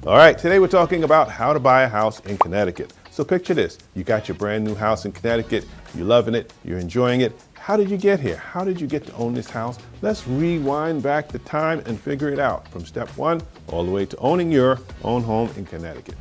All right, today we're talking about how to buy a house in Connecticut. So picture this, you got your brand new house in Connecticut, you're loving it, you're enjoying it. How did you get here? How did you get to own this house? Let's rewind back the time and figure it out from step one all the way to owning your own home in Connecticut.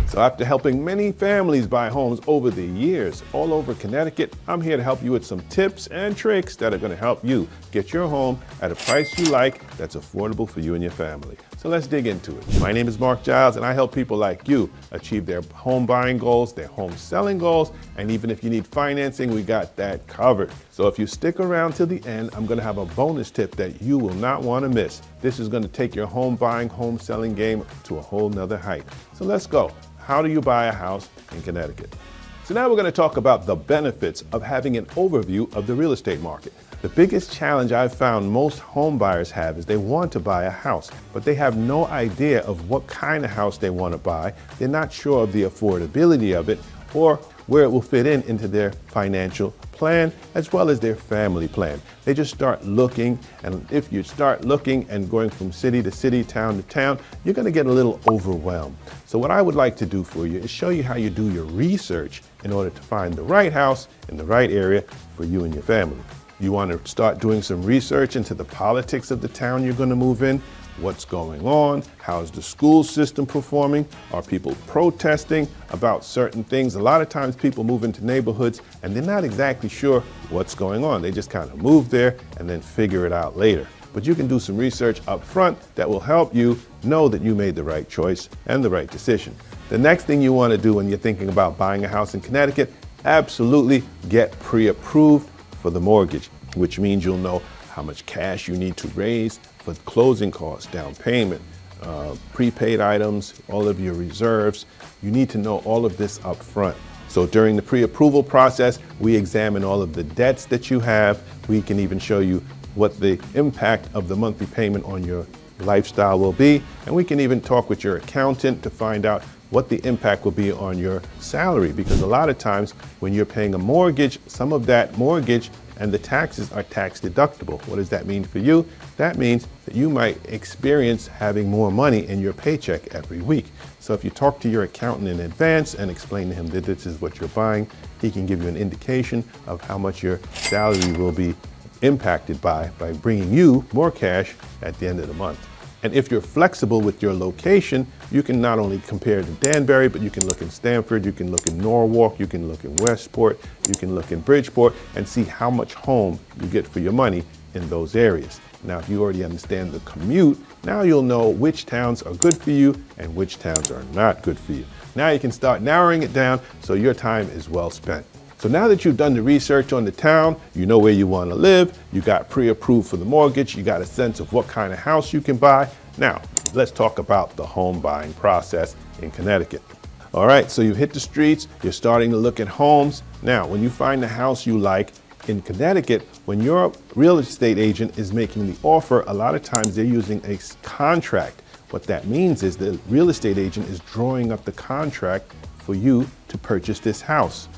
So after helping many families buy homes over the years all over Connecticut, I'm here to help you with some tips and tricks that are going to help you get your home at a price you like that's affordable for you and your family. So let's dig into it. My name is Marc Giles, and I help people like you achieve their home buying goals, their home selling goals, and even if you need financing, we got that covered. So if you stick around till the end, I'm going to have a bonus tip that you will not want to miss. This is going to take your home buying, home selling game to a whole nother height. So let's go. How do you buy a house in Connecticut? So now we're going to talk about the benefits of having an overview of the real estate market. The biggest challenge I've found most home buyers have is they want to buy a house, but they have no idea of what kind of house they want to buy. They're not sure of the affordability of it or where it will fit into their financial plan as well as their family plan. They just start looking, and if you start looking and going from city to city, town to town, you're going to get a little overwhelmed. So what I would like to do for you is show you how you do your research in order to find the right house in the right area for you and your family. You want to start doing some research into the politics of the town you're going to move in. What's going on? How's the school system performing? Are people protesting about certain things? A lot of times people move into neighborhoods and they're not exactly sure what's going on. They just kind of move there and then figure it out later. But you can do some research up front that will help you know that you made the right choice and the right decision. The next thing you want to do when you're thinking about buying a house in Connecticut, absolutely get pre-approved for the mortgage, which means you'll know how much cash you need to raise for closing costs, down payment, prepaid items, all of your reserves. You need to know all of this up front. So during the pre-approval process, we examine all of the debts that you have. We can even show you what the impact of the monthly payment on your lifestyle will be. And we can even talk with your accountant to find out what the impact will be on your salary. Because a lot of times when you're paying a mortgage, some of that mortgage and the taxes are tax deductible. What does that mean for you? That means that you might experience having more money in your paycheck every week. So if you talk to your accountant in advance and explain to him that this is what you're buying, he can give you an indication of how much your salary will be impacted by bringing you more cash at the end of the month. And if you're flexible with your location, you can not only compare to Danbury, but you can look in Stamford, you can look in Norwalk, you can look in Westchester, you can look in Bridgeport and see how much home you get for your money in those areas. Now, if you already understand the commute, now you'll know which towns are good for you and which towns are not good for you. Now you can start narrowing it down so your time is well spent. So now that you've done the research on the town, you know where you want to live, you got pre-approved for the mortgage, you got a sense of what kind of house you can buy. Now, let's talk about the home buying process in Connecticut. All right, so you hit the streets, you're starting to look at homes. Now, when you find the house you like in Connecticut, when your real estate agent is making the offer, a lot of times they're using a contract. What that means is the real estate agent is drawing up the contract for you to purchase this house.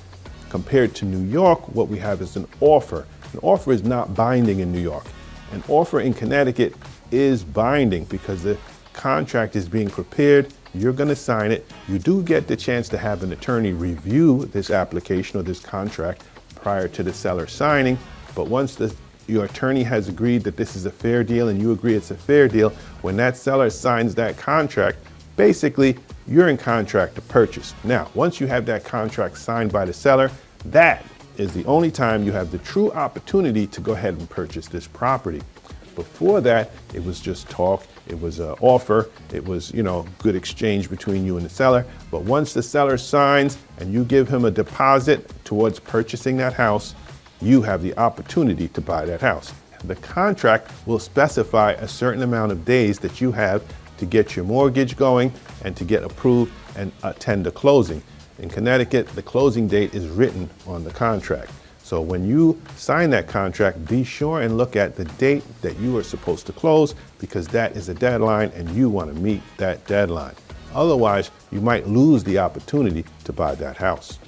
Compared to New York, what we have is an offer. An offer is not binding in New York. An offer in Connecticut is binding because the contract is being prepared. You're going to sign it. You do get the chance to have an attorney review this application or this contract prior to the seller signing. But once your attorney has agreed that this is a fair deal and you agree it's a fair deal, when that seller signs that contract, basically, you're in contract to purchase. Now, once you have that contract signed by the seller, that is the only time you have the true opportunity to go ahead and purchase this property. Before that, it was just talk, it was an offer, it was, good exchange between you and the seller. But once the seller signs and you give him a deposit towards purchasing that house, you have the opportunity to buy that house. The contract will specify a certain amount of days that you have to get your mortgage going and to get approved and attend a closing. In Connecticut, the closing date is written on the contract. So when you sign that contract, be sure and look at the date that you are supposed to close because that is a deadline and you want to meet that deadline. Otherwise, you might lose the opportunity to buy that house.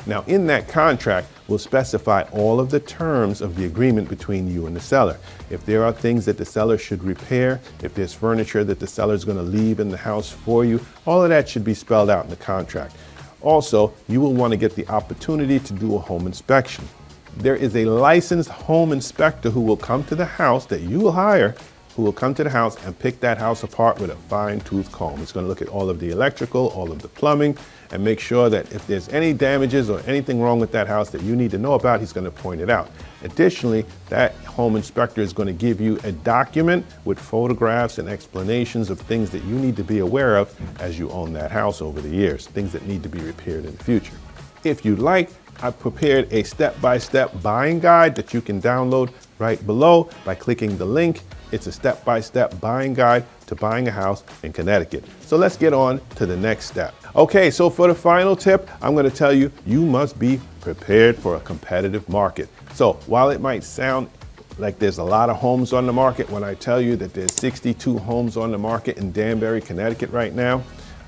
Now, in that contract, we'll specify all of the terms of the agreement between you and the seller. If there are things that the seller should repair, if there's furniture that the seller is going to leave in the house for you, all of that should be spelled out in the contract. Also, you will want to get the opportunity to do a home inspection. There is a licensed home inspector who will come to the house that you will hire, who will come to the house and pick that house apart with a fine-tooth comb. It's going to look at all of the electrical, all of the plumbing, and make sure that if there's any damages or anything wrong with that house that you need to know about, he's going to point it out. Additionally, that home inspector is going to give you a document with photographs and explanations of things that you need to be aware of as you own that house over the years, things that need to be repaired in the future. If you'd like, I've prepared a step-by-step buying guide that you can download right below by clicking the link. It's a step-by-step buying guide to buying a house in Connecticut. So let's get on to the next step. Okay, so for the final tip, I'm going to tell you, you must be prepared for a competitive market. So while it might sound like there's a lot of homes on the market when I tell you that there's 62 homes on the market in Danbury, Connecticut right now,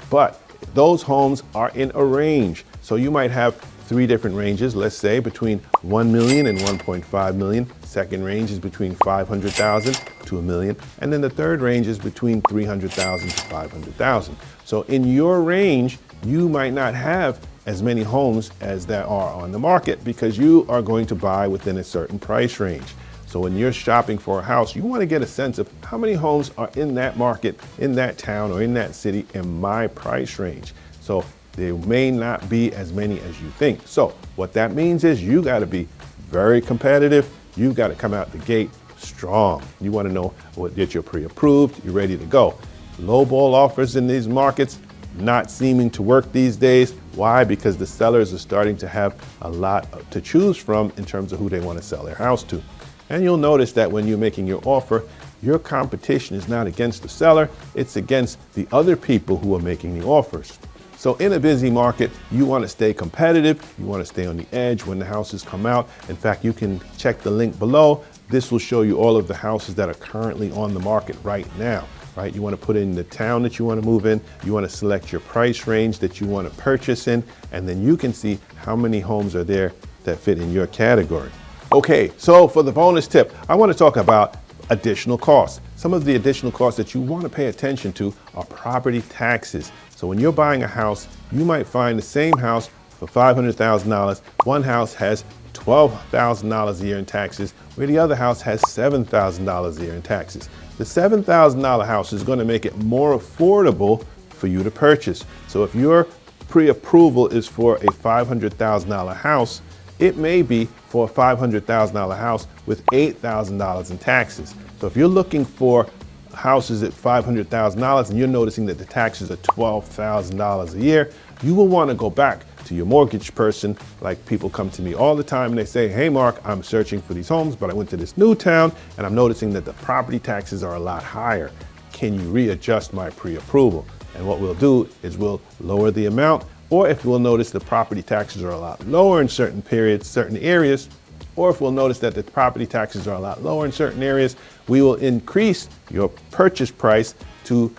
but those homes are in a range. So you might have 3 different ranges, let's say between 1 million and 1.5 million. Second range is between 500,000 to a million. And then the third range is between 300,000 to 500,000. So in your range, you might not have as many homes as there are on the market because you are going to buy within a certain price range. So when you're shopping for a house, you want to get a sense of how many homes are in that market, in that town, or in that city in my price range. So there may not be as many as you think. So what that means is you got to be very competitive. You got to come out the gate strong. You want to know that you're pre-approved, you're ready to go. Lowball offers in these markets not seeming to work these days. Why? Because the sellers are starting to have a lot to choose from in terms of who they want to sell their house to. And you'll notice that when you're making your offer, your competition is not against the seller, it's against the other people who are making the offers. So in a busy market, you want to stay competitive, you want to stay on the edge when the houses come out. In fact, you can check the link below. This will show you all of the houses that are currently on the market right now, right? You want to put in the town that you want to move in, you want to select your price range that you want to purchase in, and then you can see how many homes are there that fit in your category. Okay, so for the bonus tip, I want to talk about additional costs. Some of the additional costs that you want to pay attention to are property taxes. So when you're buying a house, you might find the same house for $500,000. One house has $12,000 a year in taxes, where the other house has $7,000 a year in taxes. The $7,000 house is going to make it more affordable for you to purchase. So if your pre-approval is for a $500,000 house, it may be for a $500,000 house with $8,000 in taxes. So if you're looking for houses at $500,000 and you're noticing that the taxes are $12,000 a year, you will want to go back to your mortgage person. Like people come to me all the time and they say, hey Mark, I'm searching for these homes, but I went to this new town and I'm noticing that the property taxes are a lot higher. Can you readjust my pre-approval? And what we'll do is we'll lower the amount, or if we'll notice the property taxes are a lot lower in certain periods, certain areas, or if we'll notice that the property taxes are a lot lower in certain areas, we will increase your purchase price to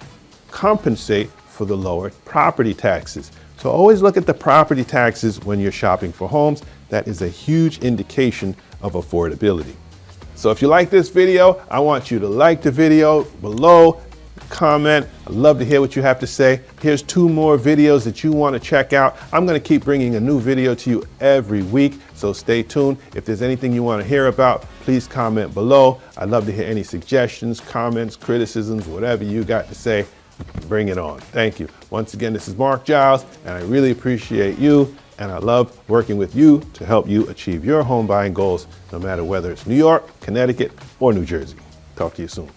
compensate for the lower property taxes. So always look at the property taxes when you're shopping for homes. That is a huge indication of affordability. So if you like this video, I want you to like the video below, comment. I'd love to hear what you have to say. Here's 2 more videos that you want to check out. I'm going to keep bringing a new video to you every week, so stay tuned. If there's anything you want to hear about, please comment below. I'd love to hear any suggestions, comments, criticisms, whatever you got to say. Bring it on. Thank you. Once again, this is Marc Giles, and I really appreciate you, and I love working with you to help you achieve your home buying goals, no matter whether it's New York, Connecticut, or New Jersey. Talk to you soon.